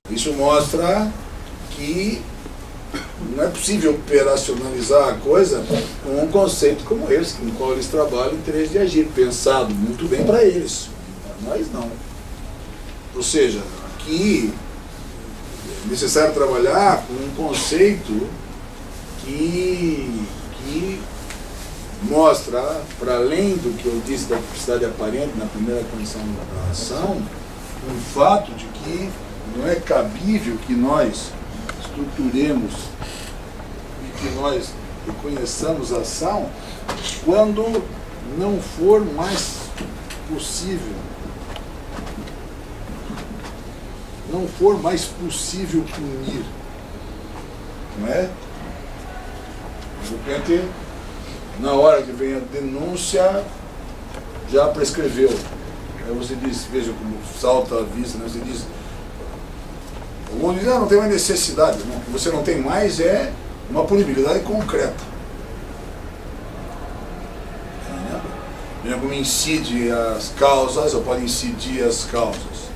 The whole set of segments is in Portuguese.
Isso mostra que não é possível operacionalizar a coisa com um conceito como esse, no qual eles trabalham em interesse de agir, pensado muito bem para eles, para nós não. Ou seja, aqui é necessário trabalhar com um conceito que mostra, para além do que eu disse da publicidade aparente na primeira condição da ação, o fato de que não é cabível que nós estruturemos e que nós reconheçamos a ação quando não for mais possível, punir, não é? De repente, na hora que vem a denúncia, já prescreveu. Aí você diz, veja como salta a vista, né? Você diz, alguns dizem, não tem mais necessidade, não. O que você não tem mais é uma punibilidade concreta. Veja como incide as causas, ou pode incidir as causas.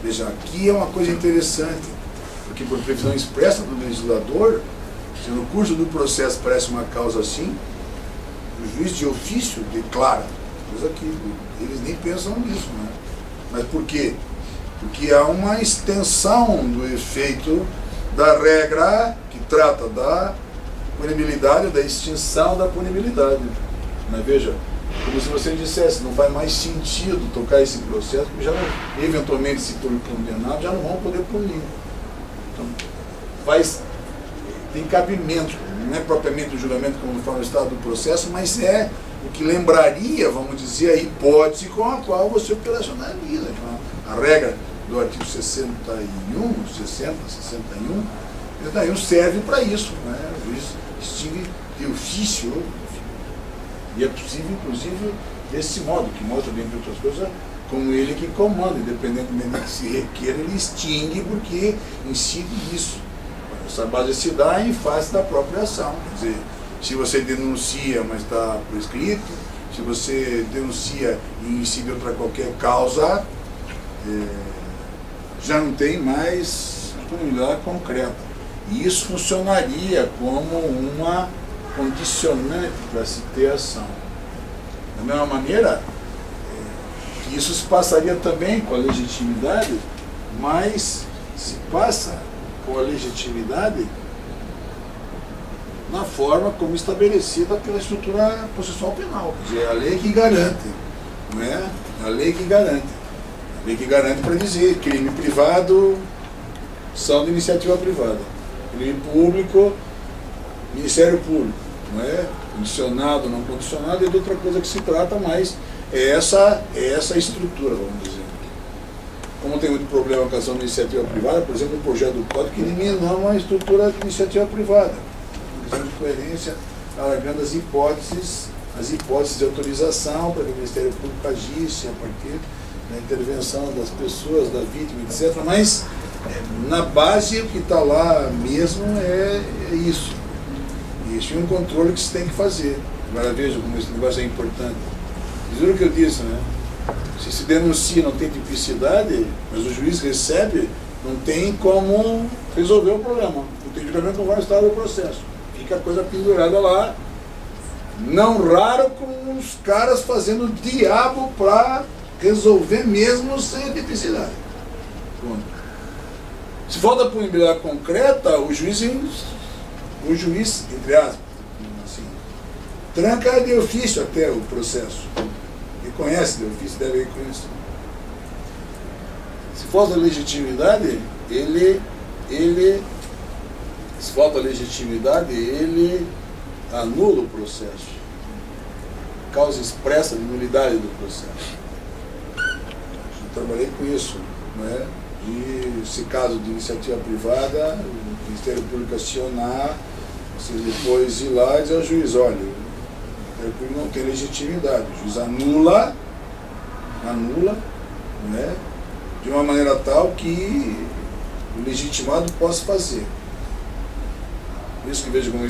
Veja, aqui é uma coisa interessante, porque por previsão expressa do legislador, se no curso do processo parece uma causa assim, o juiz de ofício declara, coisa que eles nem pensam nisso, né? Mas por quê? Porque há uma extensão do efeito da regra que trata da punibilidade ou da extinção da punibilidade. Mas veja, como se você dissesse, não faz mais sentido tocar esse processo, porque já não, eventualmente, se for condenado, já não vão poder punir. Então, tem cabimento, não é propriamente o julgamento conforme o estado do processo, mas é o que lembraria, vamos dizer, a hipótese com a qual você operacionaliza. A regra do artigo 61 serve para isso, né? O juiz extingue de ofício, e é possível, inclusive, desse modo, que mostra, dentre outras coisas, como ele que comanda, independentemente do que se requer, ele extingue porque incide nisso. Essa base se dá em face da própria ação. Quer dizer, se você denuncia, mas está prescrito, se você denuncia e incide outra qualquer causa, já não tem mais disponibilidade concreta. E isso funcionaria como uma condicionante para se ter ação. Da mesma maneira, que isso se passaria também com a legitimidade, mas se passa com a legitimidade na forma como estabelecida pela estrutura processual penal. Quer dizer, é a lei que garante, não é? A lei que garante. A lei que garante para dizer crime privado, ação de iniciativa privada. Crime público, Ministério Público, não é? Condicionado, não condicionado, é de outra coisa que se trata, mas é essa estrutura, vamos dizer. Como tem muito problema com a ação de iniciativa privada, por exemplo, o projeto do Código que elimina uma estrutura de iniciativa privada. Uma questão de coerência, alargando as hipóteses de autorização para que o Ministério Público agisse a partir da intervenção das pessoas, da vítima, etc. Mas, na base, o que está lá mesmo é isso. Isso é um controle que se tem que fazer. Agora veja como esse negócio é importante. Vocês viram o que eu disse, né? Se se denuncia, não tem tipicidade, mas o juiz recebe, não tem como resolver o problema. Não tem julgamento, não vai estar no processo. Fica a coisa pendurada lá. Não raro com os caras fazendo diabo para resolver mesmo sem a tipicidade. Pronto. Se falta punibilidade concreta, o juiz, entre aspas, assim, tranca de ofício até o processo. Reconhece de ofício, deve reconhecer. Se falta legitimidade, ele anula o processo. Causa expressa de nulidade do processo. Eu trabalhei com isso, não é? De, se caso de iniciativa privada, o Ministério Público acionar, você depois ir lá e dizer ao juiz, olha, o Ministério Público não tem legitimidade. O juiz anula, não é? De uma maneira tal que o legitimado possa fazer. Por isso que vejo como uma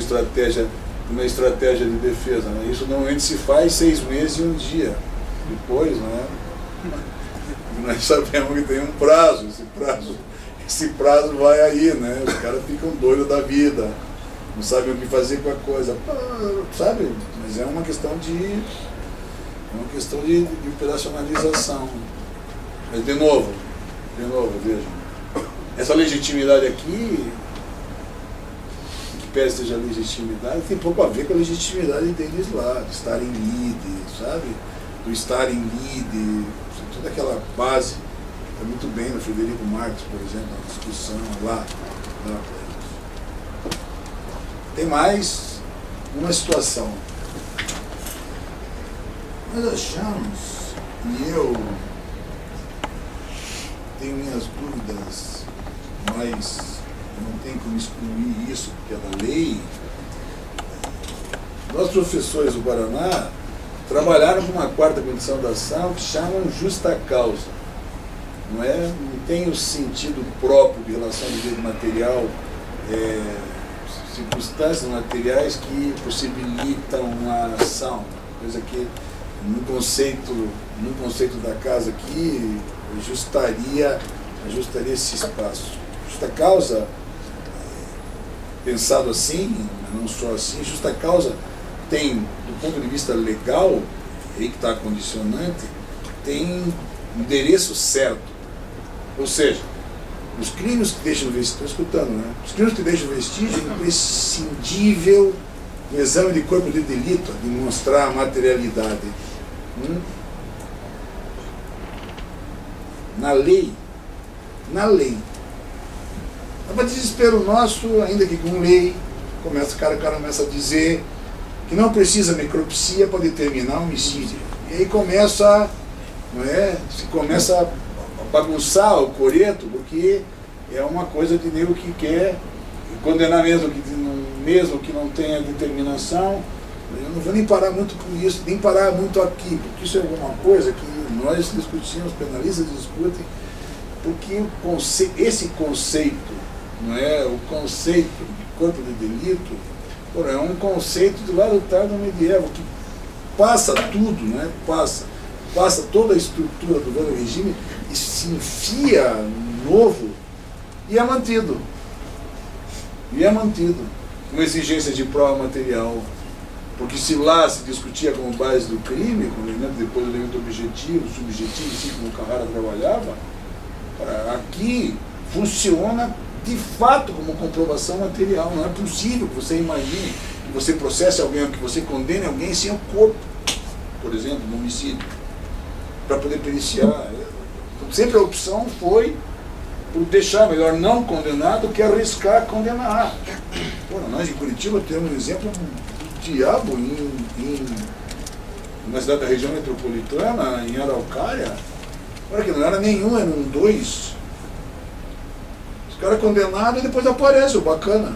estratégia de defesa, né? Isso normalmente se faz 6 meses e 1 dia. depois, né? E nós sabemos que tem um prazo, esse prazo vai aí, né? Os caras ficam doidos da vida, não sabem o que fazer com a coisa, sabe? Mas é uma questão de operacionalização. Mas de novo, veja, essa legitimidade aqui, que pese seja legitimidade, tem pouco a ver com a legitimidade deles lá, de estar em lide, sabe? Do estar em lide, toda aquela base, está muito bem no Frederico Marx, por exemplo, na discussão lá. Tem mais uma situação. Nós achamos, e eu tenho minhas dúvidas, mas não tem como excluir isso, porque é da lei. Nós, professores do Paraná, trabalharam com uma quarta condição da ação que chamam justa causa. Não tem o sentido próprio de relação ao direito material, circunstâncias materiais que possibilitam uma ação, coisa que no conceito da casa aqui ajustaria esse espaço. Justa causa, pensado assim, não só assim, justa causa tem, do ponto de vista legal, aí que está a condicionante, tem um endereço certo. Ou seja, os crimes que deixam vestígio, estou escutando, né? Os crimes que deixam vestígio é imprescindível no exame de corpo de delito, de mostrar a materialidade. Na lei, para desespero nosso, ainda que com lei, o cara começa a dizer que não precisa necropsia para determinar homicídio. E aí começa a bagunçar o coreto, porque é uma coisa de nego que quer condenar mesmo que não tenha determinação. Eu não vou nem parar muito por isso, nem parar muito aqui, porque isso é alguma coisa que nós discutimos, penalistas discutem, porque esse conceito, o conceito de corpo de delito, é um conceito de lá do tarde do medieval, que passa tudo, passa toda a estrutura do velho regime e se enfia no novo e é mantido. Com exigência de prova material. Porque se lá se discutia como base do crime, depois do elemento objetivo, subjetivo, assim como o Carrara trabalhava, aqui funciona de fato como comprovação material. Não é possível que você imagine que você processe alguém, que você condene alguém sem o corpo, por exemplo, no homicídio, para poder periciar. Sempre a opção foi por deixar melhor não condenado que arriscar condenar. Nós em Curitiba temos um exemplo do diabo na cidade da região metropolitana, em Araucária. Olha que não era nenhum, eram dois. Os caras condenados e depois aparece o bacana.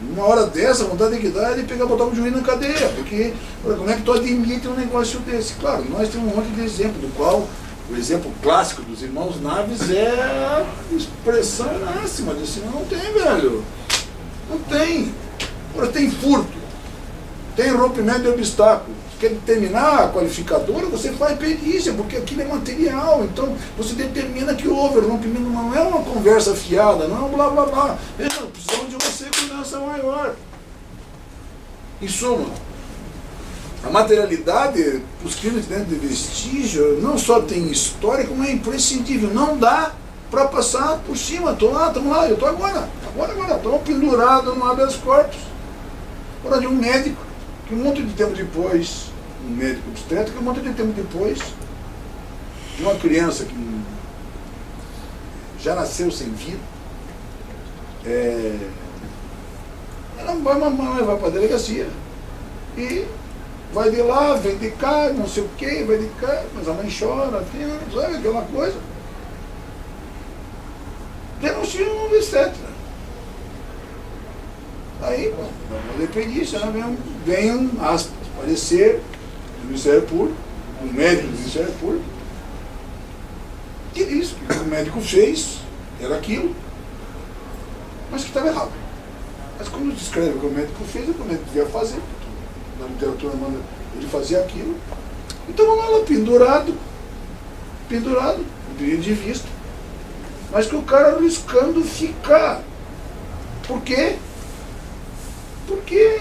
Uma hora dessa, a vontade que dá é de pegar e botar o juiz na cadeia, porque como é que tu admite um negócio desse? Claro, nós temos um monte de exemplo, do qual o exemplo clássico dos irmãos Naves é a expressão máxima disso. Não tem, velho. Não tem. Agora tem furto, tem rompimento de obstáculo. Quer determinar a qualificadora, você faz perícia, porque aquilo é material. Então você determina que houve rompimento, não é uma conversa fiada, não é um blá blá blá. Precisamos de uma segurança maior. Em suma, a materialidade, os crimes dentro de vestígio, não só tem história, como é imprescindível. Não dá para passar por cima. Estamos lá, eu estou agora, estou pendurado no habeas corpus. Agora de um médico, que um monte de tempo depois, um médico obstétrico, que um monte de tempo depois, de uma criança que já nasceu sem vida, ela vai para a delegacia e vai de lá, vem de cá, não sei o que, vai de cá, mas a mãe chora, sabe aquela coisa. Denuncia um obstetra. Aí, vai poder pedir, senão vem aspas, parecer do Ministério Público, um médico do Ministério Público, que diz que o que o médico fez era aquilo, mas que estava errado. Mas quando descreve o que o médico fez, é o que o médico devia fazer. Na literatura manda ele fazer aquilo, Então vamos lá, pendurado, no período de vista. Mas que o cara arriscando ficar. Por quê? Porque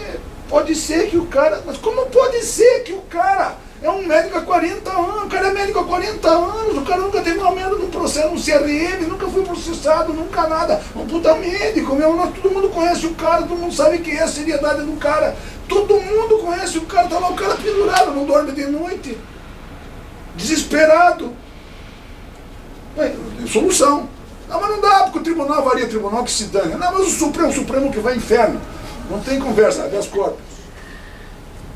pode ser que o cara... Mas como pode ser que o cara é um médico há 40 anos? O cara é médico há 40 anos, o cara nunca teve uma merda no processo, no CRM, nunca foi processado, nunca nada. Um puta médico, todo mundo conhece o cara, todo mundo sabe quem é a seriedade do cara. Todo mundo conhece o cara, tá lá o cara pendurado, não dorme de noite. Desesperado. Tem solução. Não, mas não dá, porque o tribunal varia, tribunal que se dane. Não, mas o Supremo que vai ao inferno. Não tem conversa, habeas corpus.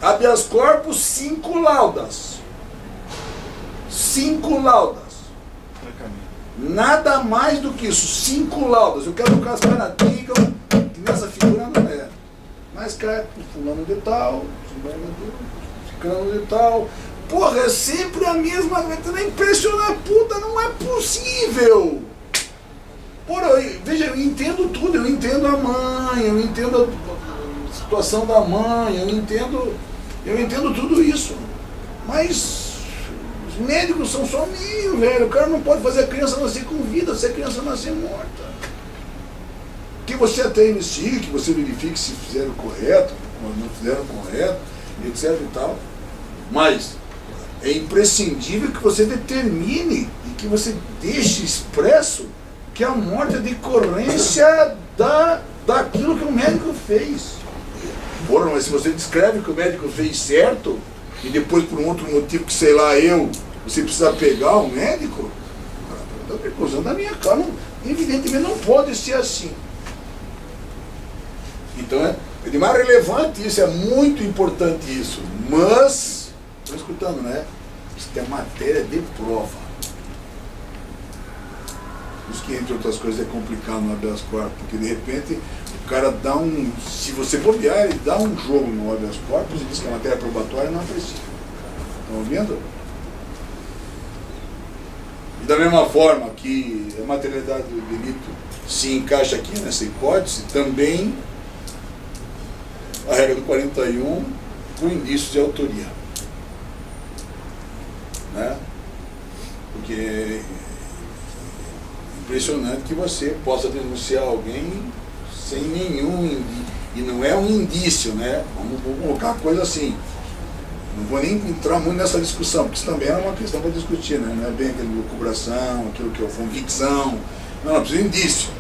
Habeas corpus, 5 laudas. 5 laudas. Nada mais do que isso, 5 laudas. Eu quero que os caras digam que nessa figura não é. Mas cai fulano de tal, ciclano de tal. Porra, é sempre a mesma coisa. É impressionante, puta, não é possível. Porra, veja, eu entendo tudo, eu entendo a mãe, eu entendo a situação da mãe, eu entendo tudo isso. Mas os médicos são só meio, velho. O cara não pode fazer a criança nascer com vida, se a criança nascer morta. Que você até inicie, que você verifique se fizeram correto, ou não fizeram correto, etc e tal. Mas é imprescindível que você determine e que você deixe expresso que a morte é decorrência daquilo que o médico fez. Porra, mas se você descreve que o médico fez certo, e depois por um outro motivo que sei lá você precisa pegar o médico, está preclusão da minha cara. Evidentemente não pode ser assim. Então é de mais relevante isso, é muito importante isso. Mas, estão escutando, né? Isso é matéria de prova. Isso que, entre outras coisas, é complicado no habeas corpus, porque de repente o cara dá se você bobear, ele dá um jogo no habeas corpus e diz que a matéria probatória não é precisa. Estão ouvindo? E da mesma forma que a materialidade do delito se encaixa aqui nessa hipótese, também a regra do 41 com indício de autoria. Né? Porque é impressionante que você possa denunciar alguém sem nenhum indício. E não é um indício, né? Vamos colocar a coisa assim. Não vou nem entrar muito nessa discussão, porque isso também é uma questão para discutir, né? Não é bem aquela lucubração, aquilo que é convicção. Não, precisa de indício.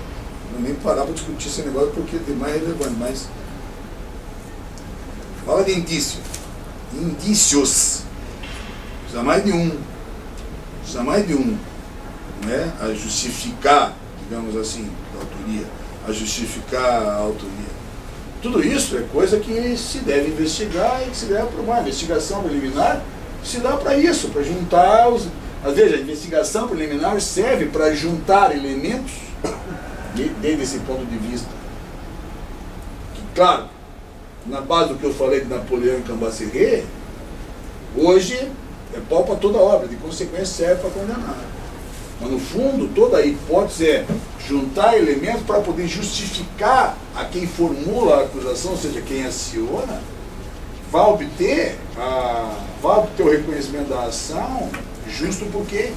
Não vou nem parar para discutir esse negócio porque é mais relevante, mas fala de indício. Indícios. Precisa mais de um. Precisa mais de um. Né? A justificar, digamos assim, a autoria. A justificar a autoria. Tudo isso é coisa que se deve investigar e que se deve aprovar. A investigação preliminar se dá para isso, para juntar os... Às vezes a investigação preliminar serve para juntar elementos desde esse ponto de vista. Que, claro, na base do que eu falei de Napoleão e Cambacérès, hoje é pau para toda obra, de consequência serve para condenar. Mas no fundo, toda a hipótese é juntar elementos para poder justificar a quem formula a acusação, ou seja, quem aciona, vai obter o reconhecimento da ação justo porque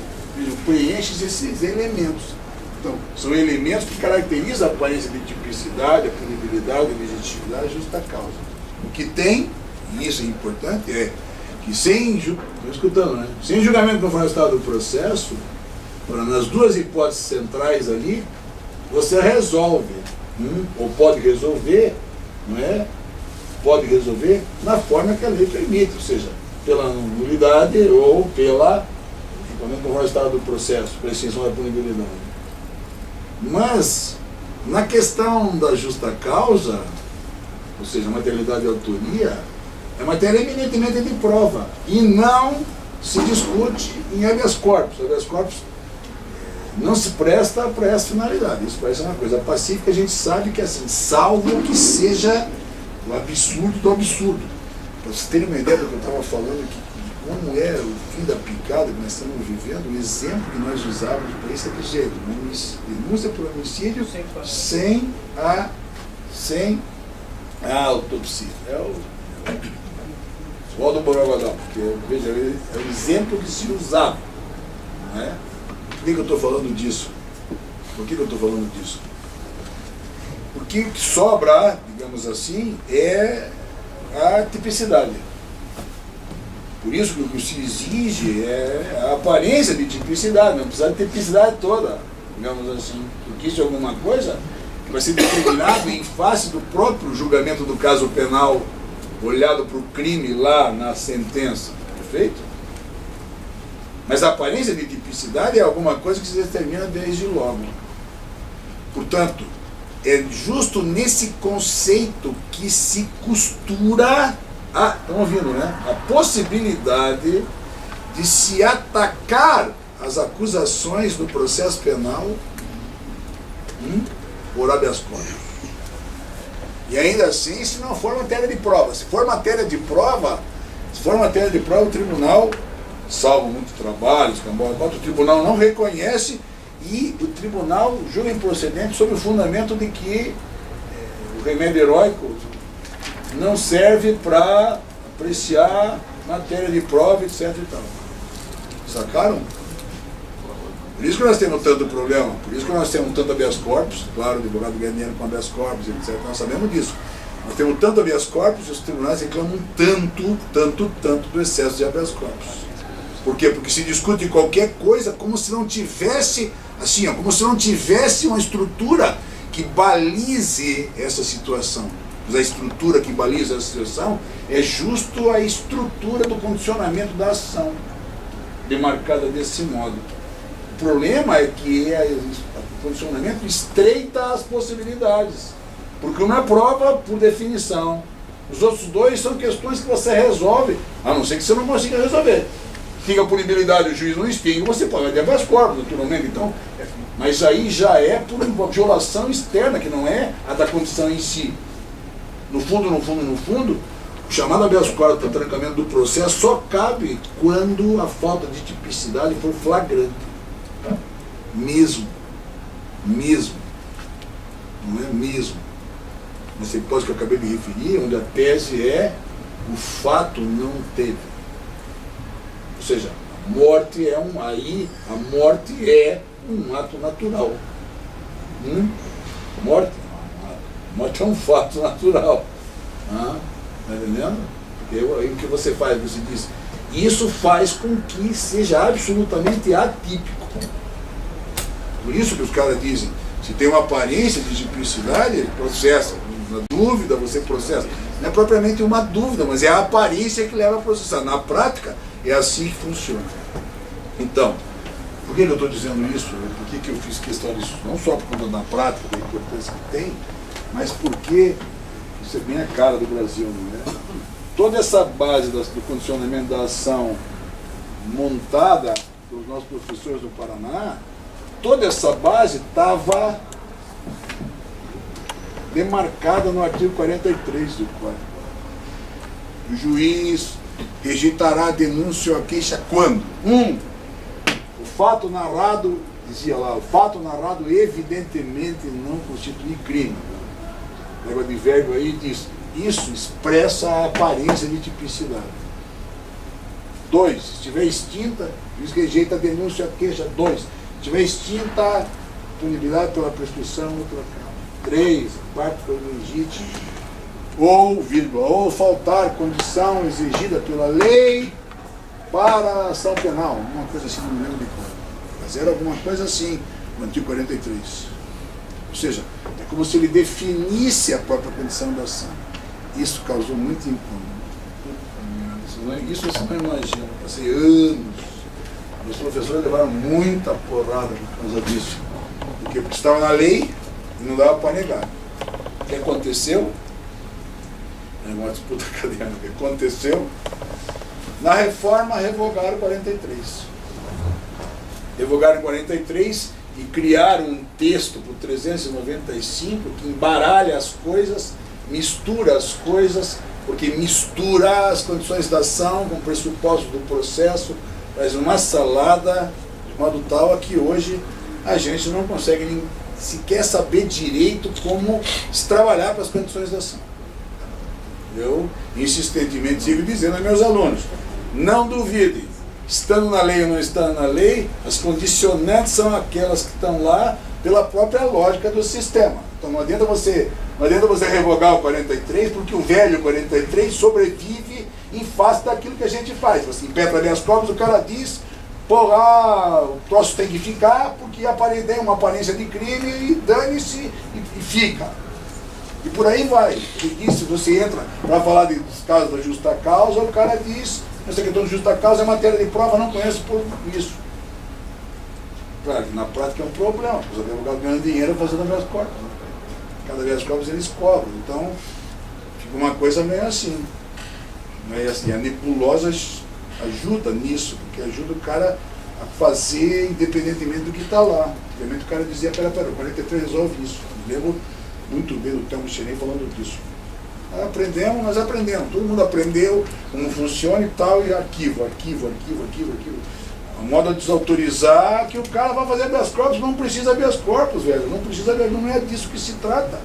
preenche esses elementos. Então, são elementos que caracterizam a aparência de tipicidade, a punibilidade, a legitimidade, a justa causa. O que tem, e isso é importante, é que sem julgamento conforme o estado do processo, nas duas hipóteses centrais ali, você resolve, ou pode resolver, não é? Pode resolver na forma que a lei permite, ou seja, pela nulidade ou pela julgamento conforme o estado do processo, pela extinção da punibilidade. Mas, na questão da justa causa, ou seja, a materialidade e a autoria, é matéria eminentemente de prova, e não se discute em habeas corpus. Habeas corpus não se presta para essa finalidade. Isso parece uma coisa pacífica, a gente sabe que é assim, salvo que seja o absurdo do absurdo. Para vocês terem uma ideia do que eu estava falando aqui, de como é o fim da picada que nós estamos vivendo, o exemplo que nós usávamos para isso é que jeito, denúncia por homicídio sem a autopsia. Volta ao Borogodó, porque veja, é o exemplo que se usava. Não é? Por que eu estou falando disso? Por que eu estou falando disso? Porque o que sobra, digamos assim, é a tipicidade. Por isso que o que se exige é a aparência de tipicidade, não precisa de tipicidade toda, digamos assim. Porque isso é alguma coisa que vai ser determinado em face do próprio julgamento do caso penal, olhado para o crime lá na sentença. Perfeito? Mas a aparência de tipicidade é alguma coisa que se determina desde logo. Portanto, é justo nesse conceito que se costura estão ouvindo, né? A possibilidade de se atacar as acusações do processo penal por habeas corpus. E ainda assim, se não for matéria de prova. Se for matéria de prova, o tribunal, salvo muito trabalho, o tribunal não reconhece e o tribunal julga improcedente sob o fundamento de que o remédio heróico não serve para apreciar matéria de prova, etc. e tal. Sacaram? Por isso que nós temos tanto problema, por isso que nós temos tanto habeas corpus, claro, o advogado ganha dinheiro com habeas corpus, etc. Nós sabemos disso. Nós temos tanto habeas corpus e os tribunais reclamam tanto do excesso de habeas corpus. Por quê? Porque se discute qualquer coisa como se não tivesse, assim, como se não tivesse uma estrutura que balize essa situação. Mas a estrutura que baliza essa situação é justo a estrutura do condicionamento da ação, demarcada desse modo. O problema é que o condicionamento estreita as possibilidades, porque uma é prova por definição. Os outros dois são questões que você resolve, a não ser que você não consiga resolver. Fica a punibilidade, o juiz não extingue, você pode ter habeas corpus, naturalmente. Então, mas aí já é por uma violação externa, que não é a da condição em si. No fundo, o chamado habeas corpus para trancamento do processo só cabe quando a falta de tipicidade for flagrante. Mesmo. Não é mesmo. Nessa hipótese que eu acabei de referir, onde a tese é o fato não teve. Ou seja, a morte é um ato natural. Morte é um fato natural. Está entendendo? Porque aí o que você faz? Você diz, isso faz com que seja absolutamente atípico. Por isso que os caras dizem, se tem uma aparência de tipicidade, processa. Na dúvida, você processa. Não é propriamente uma dúvida, mas é a aparência que leva a processar. Na prática, é assim que funciona. Então, por que eu estou dizendo isso? Por que eu fiz questão disso? Não só por conta da prática, da importância que tem, mas porque isso é bem a cara do Brasil, não é? Toda essa base do condicionamento da ação montada pelos nossos professores do Paraná, toda essa base estava demarcada no artigo 43 do Código. O juiz rejeitará a denúncia ou a queixa quando? O fato narrado, dizia lá, o fato narrado evidentemente não constitui crime. O negócio de verbo aí diz, isso expressa a aparência de tipicidade. 2, se estiver extinta, o juiz rejeita a denúncia ou a queixa. 2, se estiver extinta a punibilidade pela prescrição ou trocada. 3, a parte foi legítima. Ou, vírgula, ou faltar condição exigida pela lei para a ação penal. Alguma coisa assim, não me lembro de qual. Mas era alguma coisa assim, no artigo 43. Ou seja, é como se ele definisse a própria condição da ação. Isso causou muito incômodo. Isso você não imagina. Passei anos. Meus professores levaram muita porrada por causa disso. Porque estava na lei e não dava para negar. O que aconteceu? É uma disputa acadêmica. O que aconteceu? Na reforma, revogaram 43. Revogaram 43 e criaram um texto para o 395 que embaralha as coisas, mistura as coisas, porque mistura as condições da ação com o pressuposto do processo, faz uma salada de modo tal a que hoje a gente não consegue nem sequer saber direito como se trabalhar para as condições da ação. Eu insistentemente sigo dizendo aos meus alunos, não duvide, estando na lei ou não estando na lei, as condicionantes são aquelas que estão lá pela própria lógica do sistema. Então não adianta você revogar o 43, porque o velho 43 sobrevive em face daquilo que a gente faz. Você impetra ali as provas, o cara diz, porra, o troço tem que ficar, porque tem uma aparência de crime e dane-se e fica. E por aí vai. E se você entra para falar dos casos da justa causa, o cara diz, essa questão de justa causa é matéria de prova, não conheço por isso. Claro que na prática é um problema, porque os advogados ganham dinheiro fazendo habeas corpus. Cada habeas corpus eles cobram. Então, fica uma coisa meio assim. Meio assim. A nebulosa ajuda nisso, porque ajuda o cara a fazer independentemente do que está lá. Antigamente o cara dizia, pera, o 43 resolve isso. Eu lembro muito bem do Telmo Xerém falando disso. Nós aprendemos, todo mundo aprendeu como funciona e tal, e arquivo. A moda de desautorizar que o cara vai fazer habeas corpus, não precisa habeas corpus, velho. Não é disso que se trata.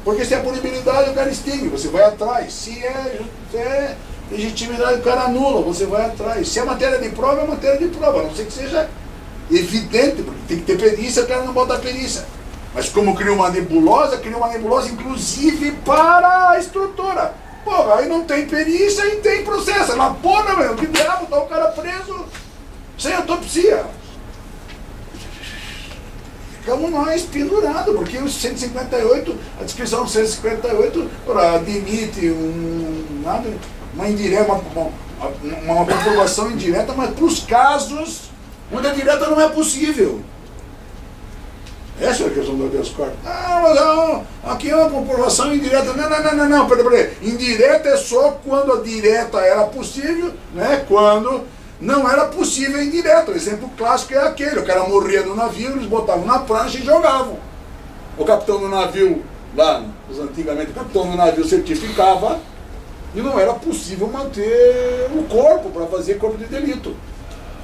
Porque se é punibilidade, o cara extingue, você vai atrás. Se é legitimidade, o cara anula, você vai atrás. Se é matéria de prova, é matéria de prova, a não ser que seja evidente, porque tem que ter perícia, o cara não bota a perícia. Mas como cria uma nebulosa inclusive para a estrutura. Porra, aí não tem perícia e tem processo. Ela, porra, meu, que diabo, tá o cara preso sem autopsia. Ficamos nós pendurados, porque o 158, a descrição do 158, admite uma indireta, uma comprovação indireta, mas para os casos onde a direta não é possível. Essa é a questão do habeas corpus. Mas aqui é uma comprovação indireta. Não, peraí. Indireta é só quando a direta era possível, né? Quando não era possível a indireta. O exemplo clássico é aquele. O cara morria no navio, eles botavam na prancha e jogavam. O capitão do navio, lá, antigamente, o capitão do navio certificava e não era possível manter o corpo para fazer corpo de delito.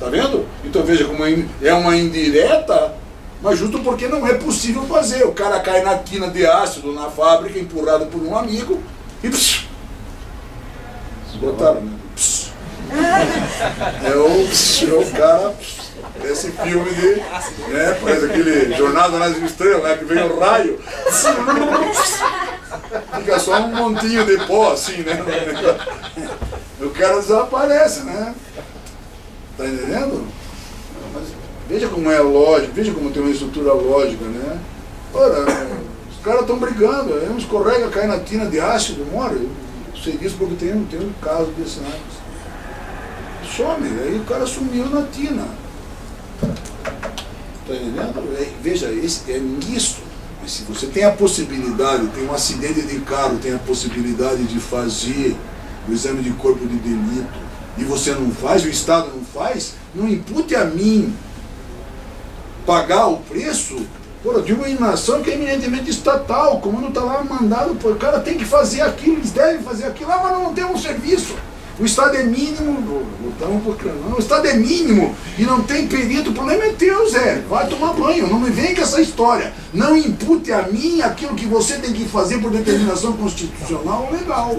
Tá vendo? Então veja como é uma indireta, mas justo porque não é possível fazer. O cara cai na quina de ácido na fábrica, empurrado por um amigo, e pss, botaram, né? Pss. É o cara, esse filme de, né, parece aquele Jornada nas Estrelas, né, que vem o raio, fica só um montinho de pó, assim, né? O cara desaparece, né? Tá entendendo? Mas veja como é lógico, veja como tem uma estrutura lógica, né? Ora, os caras estão brigando, um escorrega, cai na tina de ácido, morre. Eu sei disso porque tem um caso desse antes. Some, aí o cara sumiu na tina. Tá entendendo? Veja, é nisso. Mas se você tem a possibilidade, tem um acidente de carro, tem a possibilidade de fazer o exame de corpo de delito, e você não faz, o Estado não faz, não impute a mim pagar o preço de uma inação que é eminentemente estatal, como não está lá mandado, o cara tem que fazer aquilo, eles devem fazer aquilo, mas não tem um serviço. O Estado é mínimo, o Estado é mínimo e não tem perito, o problema é teu, Zé, vai tomar banho, não me vem com essa história. Não impute a mim aquilo que você tem que fazer por determinação constitucional ou legal.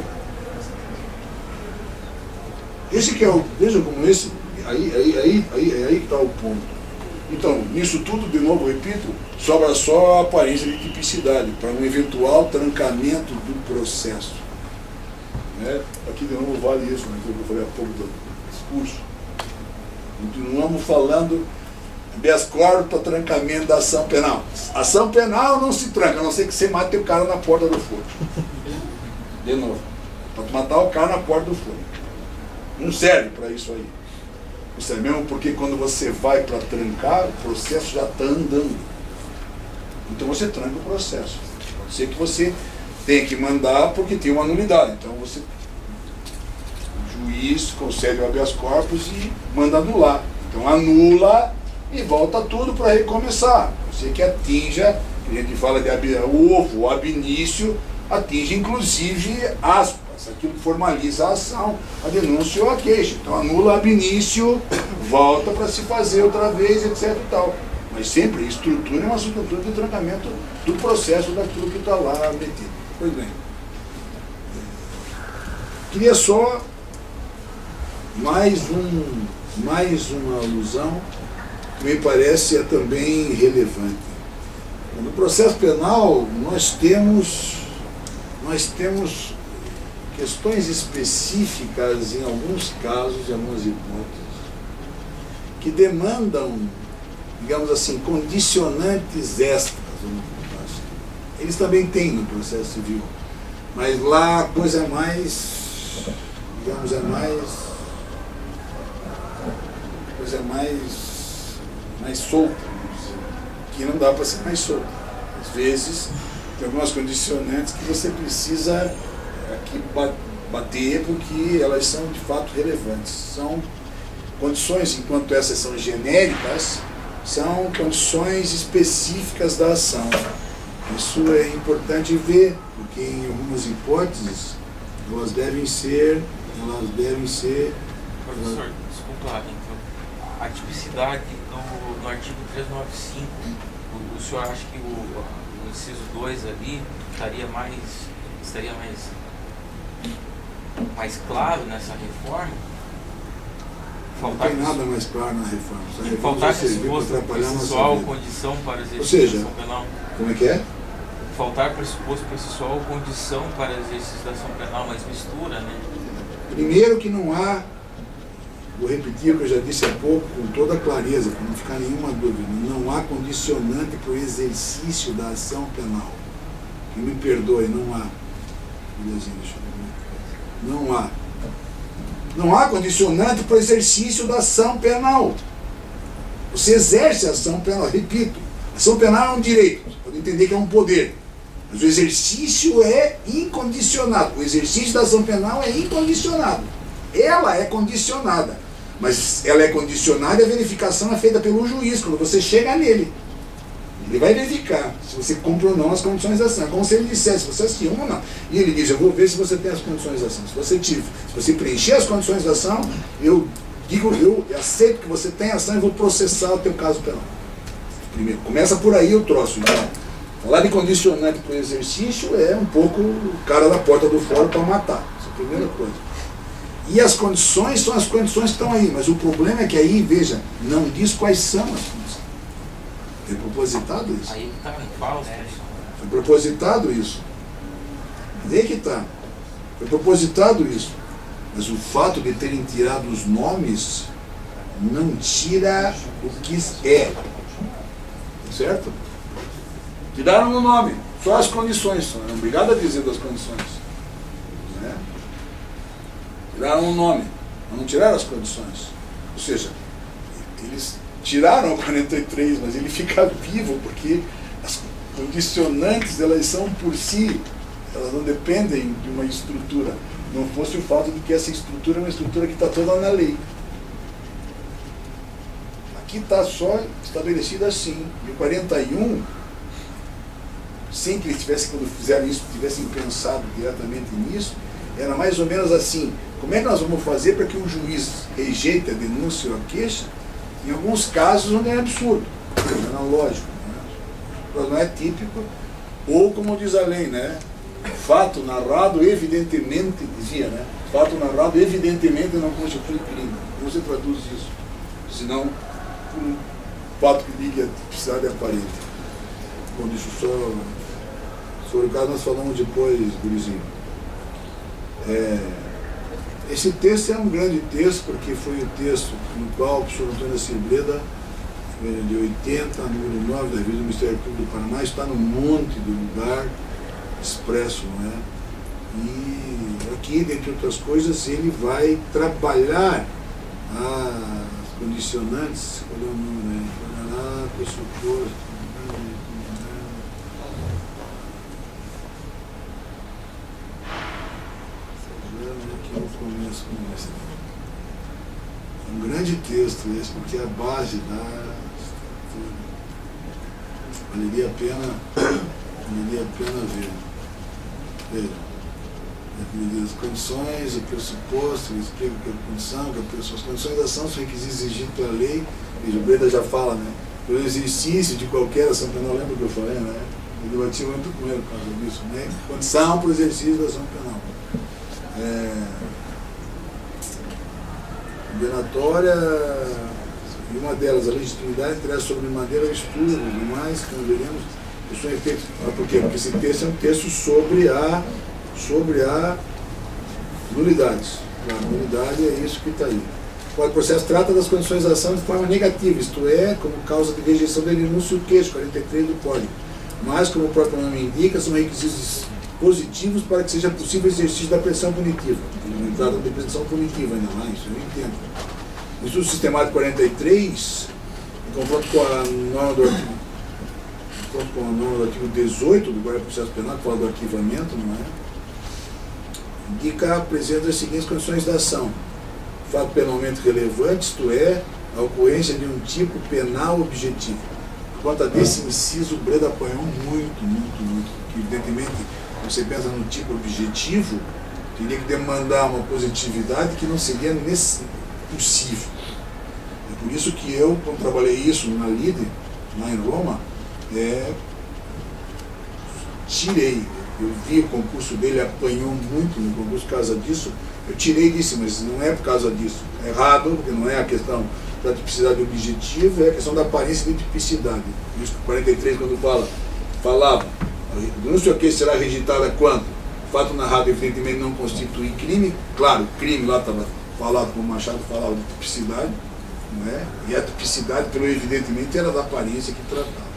Esse que é o, veja como esse, aí que está o ponto. Então, nisso tudo, de novo, repito, sobra só a aparência de tipicidade para um eventual trancamento do processo. Né? Aqui de novo vale isso, né? Que eu falei há pouco do discurso. Continuamos falando habeas corpus, trancamento da ação penal. Ação penal não se tranca, a não ser que você mate o cara na porta do foro. De novo, para matar o cara na porta do foro. Não serve para isso aí. Isso é mesmo porque quando você vai para trancar, o processo já está andando. Então você tranca o processo. Pode ser que você tenha que mandar porque tem uma nulidade. Então o juiz concede o habeas corpus e manda anular. Então anula e volta tudo para recomeçar. Você que atinja, a gente fala de ovo, ab início, atinge inclusive aspas. Aquilo que formaliza a ação, a denúncia ou a queixa. Então anula ab início, volta para se fazer outra vez, etc. e tal. Mas sempre a estrutura é uma estrutura de tratamento do processo daquilo que está lá metido. Pois bem. Queria só mais uma alusão que me parece é também relevante. No processo penal nós temos questões específicas em alguns casos, em algumas hipóteses, que demandam, digamos assim, condicionantes extras. Eles também têm no processo civil, mas lá a coisa é mais, digamos, mais solta, que não dá para ser mais solta. Às vezes tem algumas condicionantes que você precisa aqui bater porque elas são de fato relevantes. São condições, enquanto essas são genéricas, são condições específicas da ação. Isso é importante ver, porque em algumas hipóteses elas devem ser. Professor, desculpa, então, a tipicidade no artigo 395, o senhor acha que o inciso 2 ali estaria mais claro nessa reforma? Não tem nada mais claro na reforma. Faltar pressuposto processual, condição para exercício da ação penal. Como é que é? Faltar pressuposto processual, condição para exercício da ação penal, mas mistura, né? Primeiro que não há, vou repetir o que eu já disse há pouco com toda clareza, para não ficar nenhuma dúvida, não há condicionante para o exercício da ação penal. Que me perdoe, não há. Não há. Não há condicionante para o exercício da ação penal. Você exerce a ação penal, repito, a ação penal é um direito, você pode entender que é um poder, mas o exercício é incondicionado. O exercício da ação penal é incondicionado. Ela é condicionada, mas ela é condicionada e a verificação é feita pelo juiz, quando você chega nele. Ele vai verificar se você cumpre ou não as condições da ação. É como se ele dissesse, você assistiu ou não. E ele diz, eu vou ver se você tem as condições da ação. Se você preencher as condições da ação, eu aceito que você tem ação e vou processar o teu caso penal. Primeiro, começa por aí o troço. Então, falar de condicionante para o exercício é um pouco o cara da porta do fórum para matar. Essa é a primeira coisa. E as condições são as condições que estão aí. Mas o problema é que aí, veja, não diz quais são as condições. Foi propositado isso. Aí está em falso. Foi propositado isso. Mas aí que está. Foi propositado isso. Mas o fato de terem tirado os nomes não tira o que é. Certo? Tiraram o nome. Só as condições. Só. Não obrigado a dizer das condições. Né? Tiraram o nome. Mas não tiraram as condições. Ou seja, eles tiraram o 43, mas ele fica vivo, porque as condicionantes, elas são por si, elas não dependem de uma estrutura. Não fosse o fato de que essa estrutura é uma estrutura que está toda na lei. Aqui está só estabelecido assim. E o 41, sem que eles tivessem, quando fizeram isso, tivessem pensado diretamente nisso, era mais ou menos assim: como é que nós vamos fazer para que o juiz rejeite a denúncia ou a queixa? Em alguns casos onde é absurdo, não é lógico, né? Não é típico, ou como diz a lei, né? Fato narrado evidentemente, dizia, né? Fato narrado evidentemente não constitui crime. Como você traduz isso? Senão, por um fato que diga que a tipicidade é aparente. Bom, deixa eu só... Sobre o caso nós falamos depois, gurizinho. Esse texto é um grande texto, porque foi o texto no qual o professor Antônio Cerbleda, de 80, número 9 da Revista do Ministério Público do Paraná, está num monte de lugar expresso, não é? E aqui, dentre outras coisas, ele vai trabalhar as condicionantes, qual é o nome, né? Pressuposto. É um grande texto esse, porque é a base da... Valeria a pena ver. Veja, as condições, o pressuposto, ele explica o que é a condição, as condições da ação são requisitos exigidos pela lei, e o Breda já fala, né? Pelo exercício de qualquer ação penal, lembra o que eu falei, né? Eu debati muito com ele por causa disso, né? Condição para o exercício da ação penal. condenatória, e uma delas, a legitimidade, interessa sobre maneira o estudo, demais, que não veremos, isso é efeito. Por quê? Porque esse texto é um texto sobre a nulidade. A nulidade é isso que está aí. O Código de Processo trata das condições da ação de forma negativa, isto é, como causa de rejeição do enúncio queixo, 43 do Código. Mas, como o próprio nome indica, são requisitos positivos para que seja possível o exercício da pressão punitiva. Não trata de pressão punitiva ainda mais, isso eu entendo. O estudo sistemático 43, em confronto com a norma do artigo 18 do Código de Processo Penal, que fala do arquivamento, não é? Indica a presença das seguintes condições da ação. Fato penalmente relevante, isto é, a ocorrência de um tipo penal objetivo. Quanto a desse inciso, o Breda apanhou muito, porque evidentemente, quando você pensa no tipo objetivo, teria que demandar uma positividade que não seria possível. É por isso que eu, quando trabalhei isso na LIDE, lá em Roma, tirei. Eu vi o concurso dele, apanhou muito no concurso por causa disso. Eu tirei disso, mas não é por causa disso. É errado, porque não é a questão da tipicidade objetiva, é a questão da aparência de tipicidade. Por isso que o 43, quando falava, a denúncia que será rejeitada quando o fato narrado evidentemente não constitui crime. Claro, crime lá estava falado, como o Machado falava de tipicidade, não é? E a tipicidade, pelo evidentemente, era da aparência que tratava.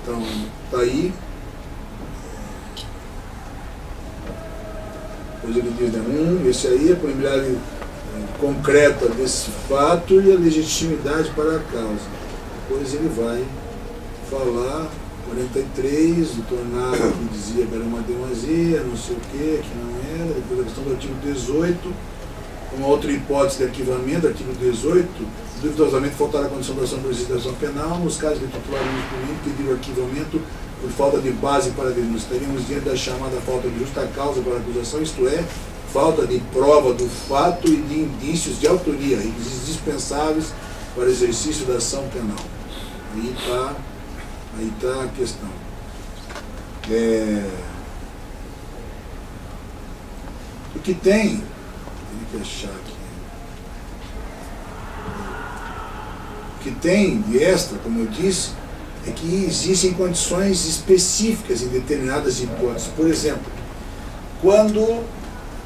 Então, está aí. Depois ele diz, esse aí é a preliminaridade concreta desse fato e a legitimidade para a causa. Depois ele vai falar, 43, o tornado que dizia que era uma demasia, não sei o que não era. Depois a questão do artigo 18, uma outra hipótese de arquivamento, artigo 18, duvidosamente faltar a condição da ação por legislação penal, nos casos de titular inexperiente pedir o arquivamento por falta de base para a denúncia. Estaríamos diante da chamada falta de justa causa para a acusação, isto é, falta de prova do fato e de indícios de autoria, requisitos dispensáveis para o exercício da ação penal. Aí está a questão. O que tem que achar aqui. O que tem de extra, como eu disse, é que existem condições específicas em determinadas hipóteses. Por exemplo, quando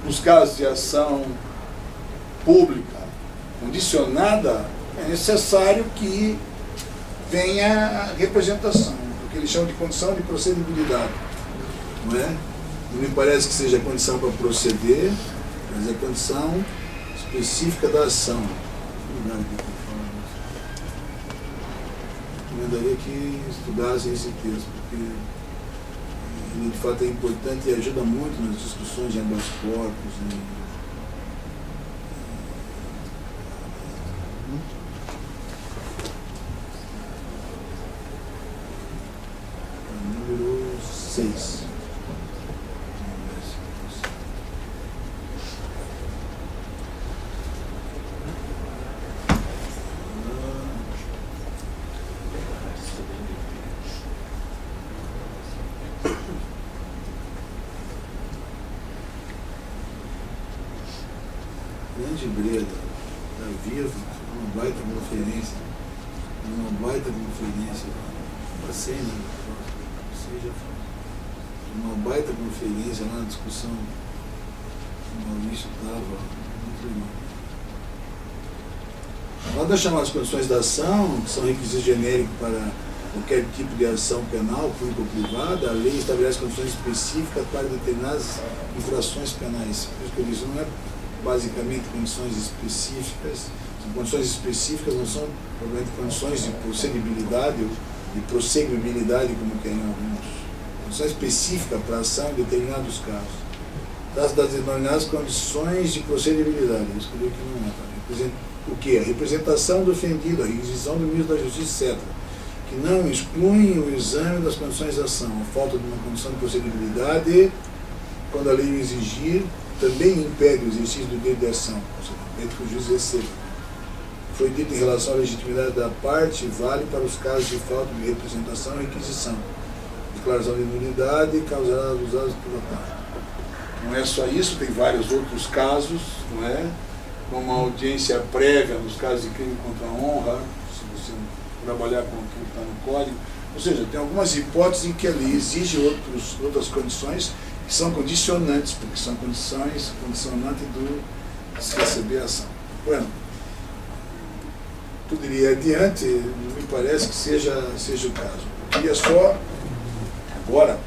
nos casos de ação pública condicionada, é necessário que venha a representação, o que eles chamam de condição de procedibilidade. Não é? Não me parece que seja condição para proceder, mas é condição específica da ação. Recomendaria que estudassem esse texto, porque ele de fato é importante e ajuda muito nas discussões de habeas corpus. Número 6. Grande Breda, está vivo, uma baita conferência, passei, né? Seja uma baita conferência lá na discussão, o Maurício estava muito legal. Lá das chamadas condições da ação, que são requisitos genéricos para qualquer tipo de ação penal, pública ou privada, a lei estabelece condições específicas para determinadas infrações penais. Por isso que eu disse, não é basicamente condições específicas, são condições específicas, não são provavelmente condições de procedibilidade ou de prosseguibilidade, como querem alguns. Condição específica para ação em determinados casos. Das denominadas condições de procedibilidade, eu escolhi que não é. O que? A representação do ofendido, a requisição do ministro da Justiça, etc., que não excluem o exame das condições de ação, a falta de uma condição de procedibilidade, quando a lei o exigir, também impede o exercício do direito de ação, ou seja, impede que o juiz receba. Foi dito em relação à legitimidade da parte, vale para os casos de falta de representação e requisição. Declaração de nulidade causará abusados pela parte. Não é só isso, tem vários outros casos, não é? Como a audiência prévia nos casos de crime contra a honra, se você trabalhar com aquilo que está no código. Ou seja, tem algumas hipóteses em que a lei exige outras condições que são condicionantes, porque são condicionantes do se receber a ação. Bueno, poderia ir adiante, não me parece que seja o caso. Eu queria só, agora,